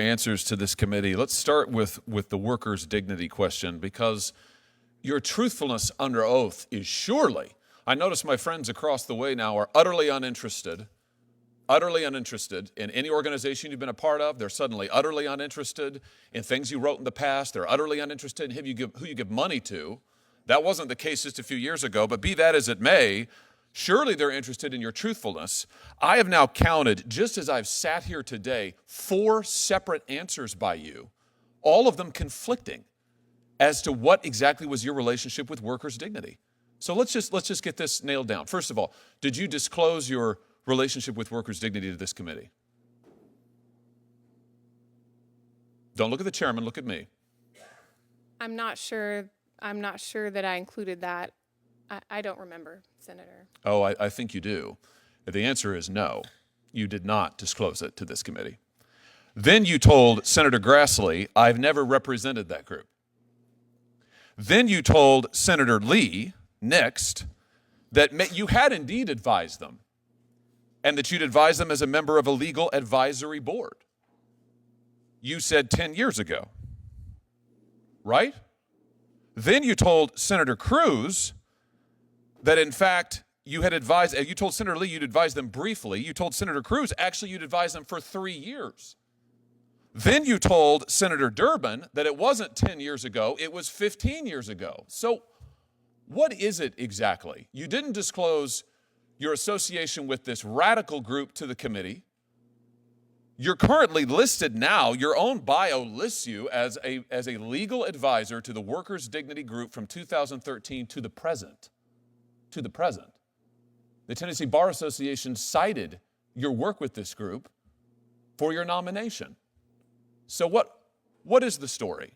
answers to this committee. Let's start with the workers' dignity question, because your truthfulness under oath is surely, I notice my friends across the way now are utterly uninterested in any organization you've been a part of. They're suddenly utterly uninterested in things you wrote in the past. They're utterly uninterested in who you give money to. That wasn't the case just a few years ago, but be that as it may, surely they're interested in your truthfulness. I have now counted, just as I've sat here today, 4 separate answers by you, all of them conflicting as to what exactly was your relationship with workers' dignity. So let's just get this nailed down. First of all, did you disclose your relationship with workers' dignity to this committee? Don't look at the chairman, look at me. I'm not sure that I included that. I don't remember, Senator. Oh, I think you do. The answer is no. You did not disclose it to this committee. Then you told Senator Grassley, I've never represented that group. Then you told Senator Lee, next, that you had indeed advised them, and that you'd advised them as a member of a legal advisory board. You said 10 years ago, right? Then you told Senator Cruz that, in fact, you told Senator Lee you'd advised them briefly. You told Senator Cruz, actually, you'd advised them for 3 years. Then you told Senator Durbin that it wasn't 10 years ago, it was 15 years ago. So what is it exactly? You didn't disclose your association with this radical group to the committee. You're currently listed now, your own bio lists you as a legal advisor to the Workers' Dignity Group from 2013 to the present. To the present. The Tennessee Bar Association cited your work with this group for your nomination. So what is the story?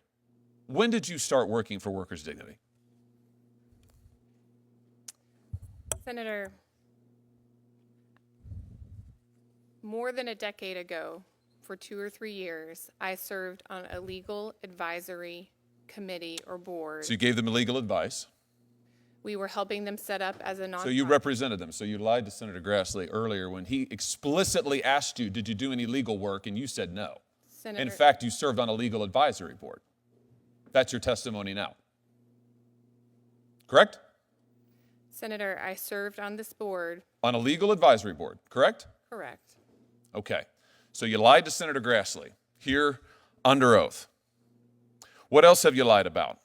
When did you start working for Workers' Dignity? Senator, more than a decade ago, for 2 or 3 years, I served on a legal advisory committee or board. So you gave them legal advice. We were helping them set up as a nonprofit. So you represented them. So you lied to Senator Grassley earlier when he explicitly asked you, did you do any legal work? And you said no. Senator, in fact, you served on a legal advisory board. That's your testimony now. Correct? Senator, I served on this board. On a legal advisory board, correct? Correct. Okay. So you lied to Senator Grassley here under oath. What else have you lied about?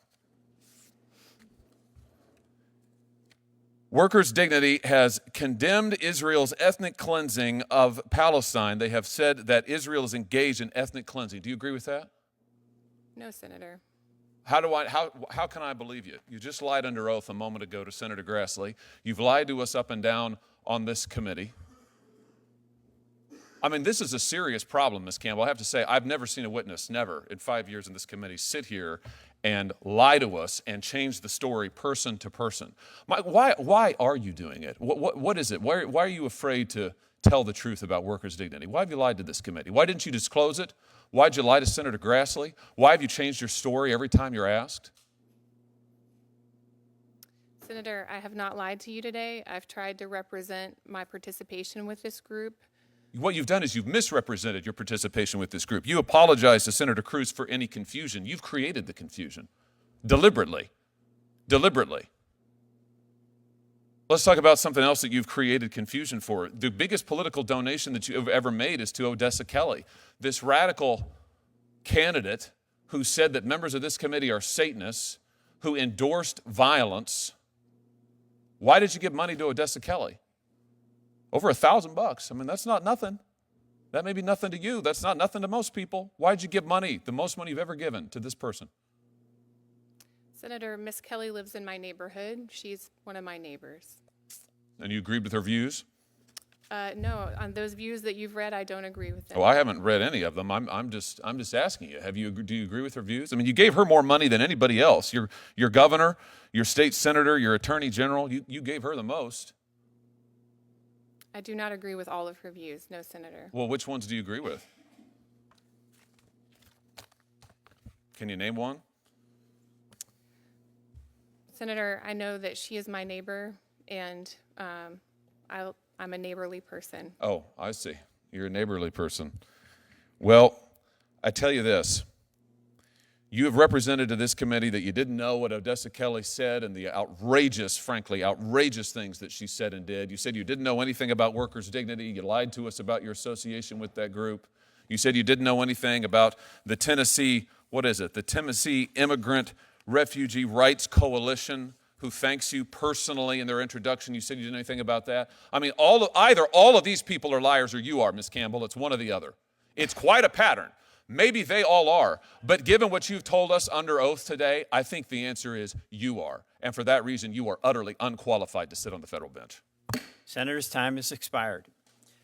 Workers' Dignity has condemned Israel's ethnic cleansing of Palestine. They have said that Israel is engaged in ethnic cleansing. Do you agree with that? No, Senator. How can I believe you? You just lied under oath a moment ago to Senator Grassley. You've lied to us up and down on this committee. I mean, this is a serious problem, Ms. Campbell. I have to say, I've never seen a witness, never, in 5 years in this committee, sit here and lie to us and change the story person to person. Why are you doing it? What is it? Why are you afraid to tell the truth about workers' dignity? Why have you lied to this committee? Why didn't you disclose it? Why did you lie to Senator Grassley? Why have you changed your story every time you're asked? Senator, I have not lied to you today. I've tried to represent my participation with this group. What you've done is you've misrepresented your participation with this group. You apologize to Senator Cruz for any confusion. You've created the confusion. Deliberately. Let's talk about something else that you've created confusion for. The biggest political donation that you have ever made is to Odessa Kelly, this radical candidate who said that members of this committee are Satanists, who endorsed violence. Why did you give money to Odessa Kelly? Over $1,000. I mean, that's not nothing. That may be nothing to you. That's not nothing to most people. Why did you give money, the most money you've ever given, to this person? Senator, Miss Kelly lives in my neighborhood. She's one of my neighbors. And you agreed with her views? No, on those views that you've read, I don't agree with them. Oh, I haven't read any of them. I'm just asking you. Do you agree with her views? I mean, you gave her more money than anybody else. Your governor, your state senator, your attorney general. You gave her the most. I do not agree with all of her views, no, Senator. Well, which ones do you agree with? Can you name one? Senator, I know that she is my neighbor, and I'm a neighborly person. Oh, I see. You're a neighborly person. Well, I tell you this. You have represented to this committee that you didn't know what Odessa Kelly said and the outrageous, frankly, outrageous things that she said and did. You said you didn't know anything about workers' dignity. You lied to us about your association with that group. You said you didn't know anything about the Tennessee, the Tennessee Immigrant Refugee Rights Coalition, who thanks you personally in their introduction. You said you didn't know anything about that. I mean, either all of these people are liars or you are, Ms. Campbell. It's one or the other. It's quite a pattern. Maybe they all are, but given what you've told us under oath today, I think the answer is you are. And for that reason, you are utterly unqualified to sit on the federal bench. Senator's time has expired.